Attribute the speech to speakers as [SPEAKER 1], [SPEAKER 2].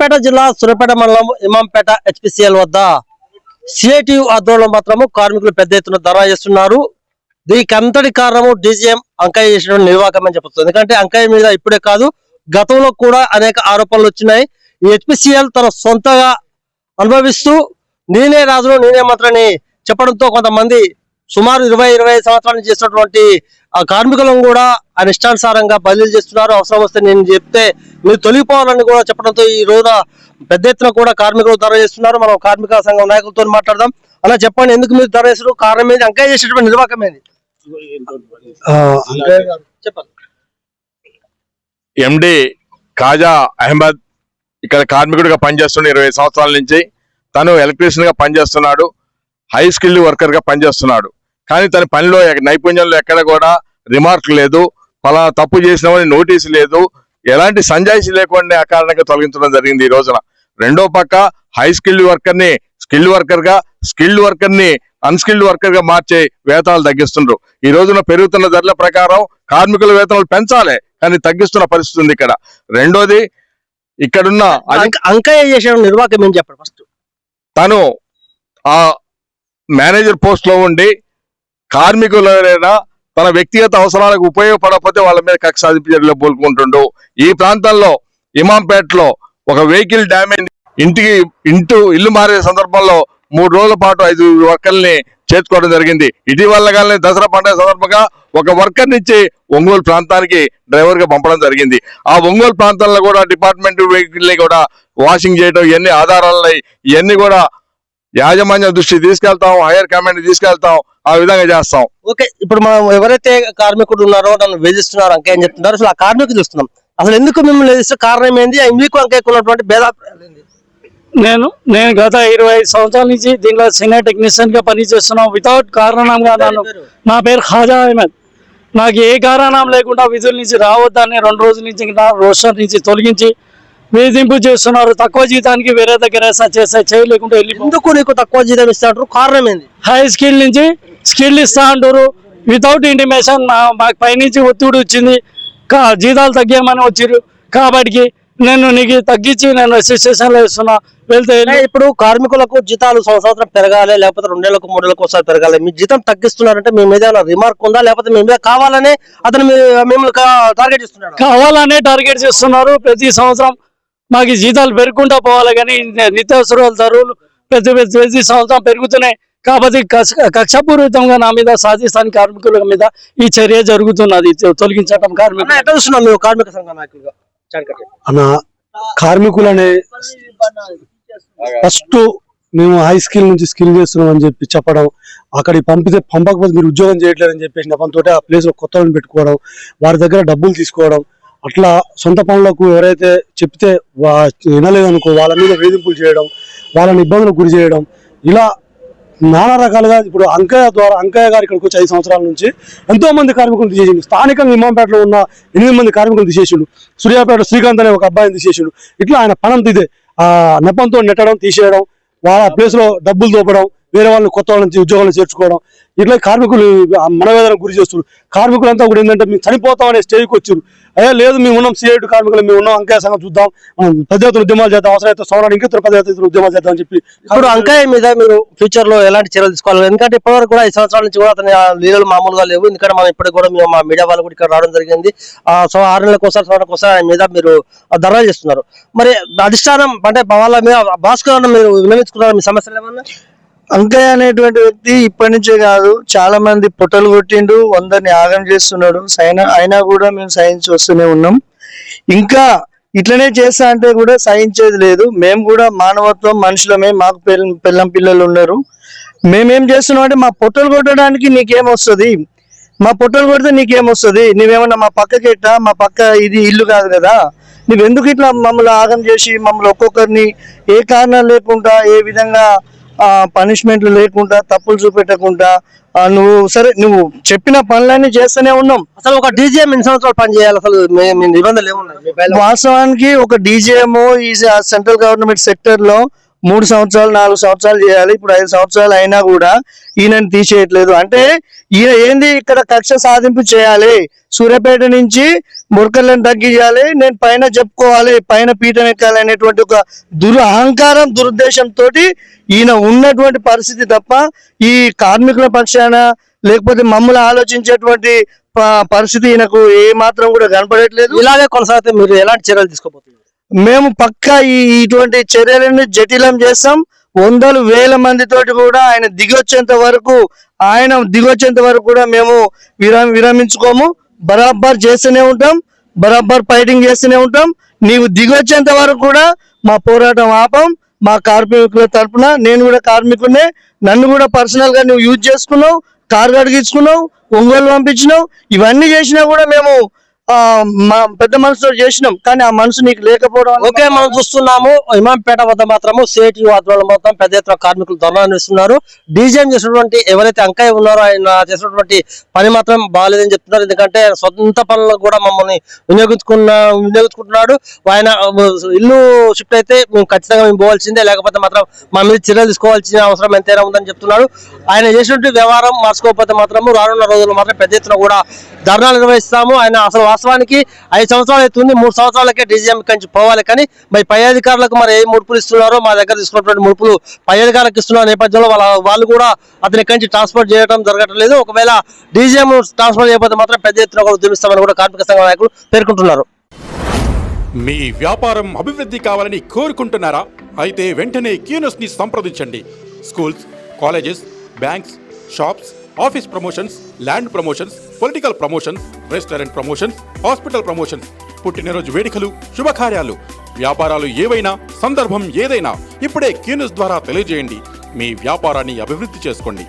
[SPEAKER 1] సూర్యాపేట జిల్లా సూర్యాపేట మండలం ఇమాంపేట హెచ్పిసిఎల్ వద్ద సిఐటియు ఆధ్వర్యంలో మాత్రము కార్మికులు పెద్ద ఎత్తున ధర్నా చేస్తున్నారు. దీనికి అంతటి కారణము డీజీఎం అంకయ్య చేసినటువంటి నిర్వాహకం అని చెప్పొచ్చు. ఎందుకంటే అంకయ్య మీద ఇప్పుడే కాదు గతంలో కూడా అనేక ఆరోపణలు వచ్చినాయి. ఈ హెచ్పిసిఎల్ తన సొంతగా అనుభవిస్తూ నేనే రాజును నేనే మంత్రిని చెప్పడంతో కొంతమంది సుమారు 20-25 సంవత్సరాల నుంచి చేసినటువంటి ఆ కార్మికులను కూడా ఆయన ఇష్టానుసారంగా బదిలీ చేస్తున్నారు. అవసరం వస్తే నేను చెప్తే మీరు తొలగిపోవాలని కూడా చెప్పడంతో ఈ రోజున పెద్ద ఎత్తున కూడా కార్మికులు ధర చేస్తున్నారు. మనం కార్మిక సంఘం నాయకులతో మాట్లాడదాం. అలా చెప్పండి, ఎందుకు మీరు ధర చేస్తారు, కారణం ఏంది, అంకయ్య చేసేటువంటి నిర్వాహకం ఏంది? చెప్పండి.
[SPEAKER 2] ఎండి ఖాజా అహ్మద్ ఇక్కడ కార్మికుడిగా పనిచేస్తున్నాడు. 20 సంవత్సరాల నుంచి తను ఎలక్ట్రీషియన్ గా పనిచేస్తున్నాడు. హై స్కిల్డ్ వర్కర్ గా పనిచేస్తున్నాడు. కానీ తన పనిలో నైపుణ్యంలో ఎక్కడ కూడా రిమార్క్ లేదు, పలానా తప్పు చేసినామని నోటీసు లేదు, ఎలాంటి సంజాయిషి లేకుండా అకారణంగా తొలగించడం జరిగింది. ఈ రోజున రెండో పక్క హై స్కిల్డ్ వర్కర్ ని స్కిల్డ్ వర్కర్ గా, స్కిల్డ్ వర్కర్ ని అన్స్కిల్డ్ వర్కర్ గా మార్చే వేతనాలు తగ్గిస్తుండ్రు. ఈ రోజున పెరుగుతున్న ధరల ప్రకారం కార్మికుల వేతనాలు పెంచాలి, కానీ తగ్గిస్తున్న పరిస్థితి ఉంది ఇక్కడ. రెండోది ఇక్కడున్న
[SPEAKER 1] అంకయ్య చేసే నిర్వాహకం ఏం చెప్పండి. ఫస్ట్
[SPEAKER 2] తను ఆ మేనేజర్ పోస్ట్ లో ఉండి కార్మికులైనా తన వ్యక్తిగత అవసరాలకు ఉపయోగపడకపోతే వాళ్ళ మీద కక్ష సాధింపు చర్యలు పోల్చుకుంటుండు. ఈ ప్రాంతంలో ఇమాంపేటలో ఒక వెహికల్ డ్యామేజ్ ఇల్లు మారే సందర్భంలో 3 రోజుల పాటు 5 వర్కర్ని చేర్చుకోవడం జరిగింది. ఇటీవల కానీ దసరా పండుగ సందర్భంగా ఒక వర్కర్ నుంచి ఒంగోలు ప్రాంతానికి డ్రైవర్ గా పంపడం జరిగింది. ఆ ఒంగోలు ప్రాంతంలో కూడా డిపార్ట్మెంట్ వెహికల్ ని కూడా వాషింగ్ చేయడం, ఇవన్నీ ఆధారాలు ఇవన్నీ కూడా యాజమాన్య దృష్టి తీసుకెళ్తాం, హైయర్ కమాండ్ తీసుకెళ్తాం, ఆ విధంగా చేస్తాం.
[SPEAKER 1] ఓకే, ఇప్పుడు మనం ఎవరైతే కార్మికుడు ఉన్నారో నన్ను వేధిస్తున్నారు అంకయ్య అని చెప్తున్నారు. అసలు ఆ కార్మికులు చూస్తున్నాం, అసలు ఎందుకు మిమ్మల్ని వేధిస్తే కారణం ఏంది, మీకు అంకయ్యకు ఉన్నటువంటి భేదాభిప్రాయాలు ఏంది?
[SPEAKER 3] నేను గత 25 సంవత్సరాల నుంచి దీనిలో సీనియర్ టెక్నీషియన్ గా పనిచేస్తున్నాం. వితౌట్ కారణంగా నా పేరు ఖాజా అహ్మద్. నాకు ఏ కారణం లేకుండా విధుల నుంచి రావద్దని 2 రోజుల నుంచి రోస్టర్ నుంచి తొలగించి వేధింపు చేస్తున్నారు. తక్కువ జీతానికి వేరే దగ్గర చేయలేకుండా
[SPEAKER 1] ఎందుకు నీకు తక్కువ జీతం ఇస్తారు, కారణం ఏంది?
[SPEAKER 3] హై స్కిల్ నుంచి స్కిల్ ఇస్తా అంటారు. వితౌట్ ఇంటిమేషన్ మాకు పైనుంచి ఒత్తిడి వచ్చింది, జీతాలు తగ్గామని వచ్చారు. కాబట్టి నేను నీకు తగ్గించి నేను అసోసియేషన్ లో ఇస్తున్నా వెళ్తే.
[SPEAKER 1] ఇప్పుడు కార్మికులకు జీతాలు సంవత్సరం పెరగాలి, లేకపోతే 2 ఏళ్లకు 3 ఏళ్లకు ఒకసారి పెరగాలి. మీ జీతం తగ్గిస్తున్నారంటే మీ మీద రిమార్క్ ఉందా, లేకపోతే మీ మీద కావాలనే అతను మిమ్మల్ని టార్గెట్ చేస్తున్నాడు?
[SPEAKER 3] కావాలనే టార్గెట్ చేస్తున్నారు. ప్రతి సంవత్సరం మాకు జీతాలు పెరుగుకుంటా పోవాలి, కానీ నిత్యావసరాల ధరలు ప్రతి సంవత్సరం పెరుగుతున్నాయి. కాబట్టి కక్షపూరితంగా నా మీద సాధిస్తాను కార్మికుల మీద ఈ చర్య జరుగుతున్నది, తొలగించడం.
[SPEAKER 1] కార్మిక సంఘ నాయకులుగా
[SPEAKER 4] అన్న కార్మికులనే ఫస్ట్ మేము హై స్కిల్ నుంచి స్కిల్ చేస్తున్నాం అని చెప్పి చెప్పడం, అక్కడికి పంపకపోతే మీరు ఉద్యోగం చేయట్లేదని చెప్పేసి నెపంతో ఆ ప్లేస్ లో కొత్త వాళ్ళని పెట్టుకోవడం, వారి దగ్గర డబ్బులు తీసుకోవడం, అట్లా సొంత పనులకు ఎవరైతే చెప్తే వినలేదనుకో వాళ్ళ మీద వేధింపులు చేయడం, వాళ్ళని ఇబ్బందులకు గురి చేయడం, ఇలా నానా రకాలుగా. ఇప్పుడు అంకయ్య గారు ఇక్కడికి వచ్చి 5 సంవత్సరాల నుంచి ఎంతో మంది కార్మికులు తీసేసిండు. స్థానికంగా ఇమాంపేటలో ఉన్న 8 మంది కార్మికులు తీసేసిండు. సూర్యాపేట శ్రీకాంత్ అనే ఒక అబ్బాయిని తీసేసిండు. ఇట్లా ఆయన పనం ఇదే నెపంతో నెట్టడం, తీసేయడం, వాళ్ళ ప్లేస్ లో డబ్బులు దోపడం, వేరే వాళ్ళని కొత్త వాళ్ళ నుంచి ఉద్యోగాలను చేర్చుకోవడం, ఇట్లా కార్మికులు మనవేదనకు గురి చేస్తున్నారు. కార్మికులంతా కూడా ఏంటంటే మేము చనిపోతాం అనే స్టేజ్కి వచ్చారు. అయ్యా లేదు, మేము ఉన్నాం సిఐటి కార్మికులు, మేము ఉన్నాం, అంకయ్య సంగతి చూద్దాం, పెద్ద ఎత్తున ఉద్యమాలు చేద్దాం, అవసరమైతే సంవత్సరానికి ఇంకా పెద్ద ఎత్తున ఉద్యమాలు చేద్దాం అని చెప్పి.
[SPEAKER 1] ఇప్పుడు అంకయ్య మీద మీరు ఫ్యూచర్ లో ఎలాంటి చర్యలు తీసుకోవాలి? ఎందుకంటే ఇప్పటివరకు కూడా 5 సంవత్సరాల నుంచి కూడా అతని లీలలు మామూలుగా లేవు. ఎందుకంటే మనం ఇప్పటికి కూడా మేము మా మీడియా వాళ్ళు కూడా ఇక్కడ రావడం జరిగింది. 6 నెలలకు ఒకసారి సంవత్సరానికి ఒకసారి ఆయన మీద మీరు ధర్నా చేస్తున్నారు. మరి అధిష్టానం అంటే వాళ్ళ మీద భాస్కర్ మీరు విన్నవించుకున్నారు మీ సమస్యలు ఏమన్నా?
[SPEAKER 5] అంకయ్య అనేటువంటి వ్యక్తి ఇప్పటి నుంచే కాదు, చాలా మంది పొట్టలు కొట్టిండు, 100ని ఆగం చేస్తున్నాడు. అయినా కూడా మేము సహించి వస్తూనే ఉన్నాం. ఇంకా ఇట్లనే చేస్తా అంటే కూడా సహించేది లేదు. మేము కూడా మానవత్వం మనుషులమే, మాకు పిల్లలు ఉన్నారు. మేమేం చేస్తున్నాం అంటే మా పొట్టలు కొట్టడానికి నీకేమొస్తుంది, మా పొట్టలు కొడితే నీకేమొస్తుంది, నువ్వేమన్నా మా పక్కకెట్టా, మా పక్క ఇది ఇల్లు కాదు కదా, నువ్వెందుకు ఇట్లా మమ్మల్ని ఆగం చేసి మమ్మల్ని ఒక్కొక్కరిని ఏ కారణం లేకుండా ఏ విధంగా పనిష్మెంట్లు లేకుండా తప్పులు చూపెట్టకుండా నువ్వు చెప్పిన పనులన్నీ చేస్తూనే ఉన్నాం.
[SPEAKER 1] అసలు ఒక డీజీఎం ఎన్ని సంవత్సరాలు పని చేయాలి, అసలు నిబంధనలు ఏమున్నాయి?
[SPEAKER 5] వాస్తవానికి ఒక డీజీఎం ఈ సెంట్రల్ గవర్నమెంట్ సెక్టర్ లో 3 సంవత్సరాలు 4 సంవత్సరాలు చేయాలి. ఇప్పుడు 5 సంవత్సరాలు అయినా కూడా ఈయనని తీసేయట్లేదు. అంటే ఈయన ఏంది ఇక్కడ కక్ష సాధింపు చేయాలి, సూర్యాపేట నుంచి మురకర్లను తగ్గించాలి, నేను పైన చెప్పుకోవాలి, పైన పీఠం ఎక్కాలి అనేటువంటి ఒక అహంకారం దురుద్దేశంతో ఈయన ఉన్నటువంటి పరిస్థితి తప్ప ఈ కార్మికుల పక్షాన లేకపోతే మమ్మల్ని ఆలోచించేటువంటి పరిస్థితి ఈయనకు ఏ మాత్రం కూడా కనపడట్లేదు.
[SPEAKER 1] ఇలాగే కొనసాగితే మీరు ఎలాంటి చర్యలు తీసుకోబోతున్నారు?
[SPEAKER 5] మేము పక్కా ఇటువంటి చర్యలను జటిలం చేస్తాం. వందలు వేల మందితోటి కూడా ఆయన దిగొచ్చేంత వరకు కూడా మేము విరమించుకోము. బరాబర్ చేస్తూనే ఉంటాం, బరాబర్ ఫైటింగ్ చేస్తూనే ఉంటాం. నీవు దిగొచ్చేంత వరకు కూడా మా పోరాటం ఆపం. మా కార్మికుల తరపున నేను కూడా కార్మికుడినే, నన్ను కూడా పర్సనల్ గా నువ్వు యూజ్ చేసుకున్నావు, కారు అడిగించుకున్నావు, ఒంగోలు పంపించినావు, ఇవన్నీ చేసినా కూడా మేము మా పెద్ద మనసుతో చేసినాం. కానీ ఆ మనసు నీకు లేకపోవడం.
[SPEAKER 1] ఓకే, మనం చూస్తున్నాము ఇమాంపేట వద్ద మాత్రము సిఐటియు ఆధ్వర్యంలో మొత్తం పెద్ద ఎత్తున కార్మికులు ధర్నా నిర్వహిస్తున్నారు. డీజీఎం చేసినటువంటి ఎవరైతే అంకయ్య ఉన్నారో ఆయన చేసినటువంటి పని మాత్రం బాగాలేదని చెప్తున్నారు. ఎందుకంటే సొంత పనులకు కూడా మమ్మల్ని వినియోగించుకుంటున్నాడు. ఆయన ఇల్లు షిఫ్ట్ అయితే మేము ఖచ్చితంగా మేము పోవాల్సిందే, లేకపోతే మాత్రం మా మీద చర్యలు తీసుకోవాల్సిన అవసరం ఎంతైనా ఉందని చెప్తున్నాడు. ఆయన చేసినటువంటి వ్యవహారం మార్చుకోకపోతే మాత్రము రానున్న రోజుల్లో మాత్రం పెద్ద ఎత్తున కూడా ధర్నా నిర్వహిస్తాము. ఆయన అసలు వాస్తవానికి 5 సంవత్సరాలు అవుతుంది, 3 సంవత్సరాలకే డీజీఎం కంచి పోవాలి. కానీ మరి పై అధికారులకు మరి ఏ ముడుపులు ఇస్తున్నారో మా దగ్గర తీసుకున్నటువంటి ముడుపులు పై అధికారులకు ఇస్తున్న నేపథ్యంలో వాళ్ళు కూడా అతని కంచి ట్రాన్స్పోర్ట్ చేయడం జరగట్లేదు. ఒకవేళ డీజీఎం ట్రాన్స్ఫర్ చేయకపోతే మాత్రం పెద్ద ఎత్తున కూడా ఉద్యమిస్తామని కూడా కార్మిక సంఘ నాయకులు పేర్కొంటున్నారు.
[SPEAKER 6] మీ వ్యాపారం అభివృద్ధి కావాలని కోరుకుంటున్నారా? అయితే వెంటనే క్యూనస్ ని సంప్రదించండి. Schools, colleges, banks, shops, office promotions, land promotions, political promotions, restaurant promotions, hospital promotions, పుట్టినరోజు వేడుకలు, శుభకార్యాలు, వ్యాపారాలు ఏవైనా, సందర్భం ఏదైనా ఇప్పుడే క్యూనస్ ద్వారా తెలియజేయండి. మీ వ్యాపారాన్ని అభివృద్ధి చేసుకోండి.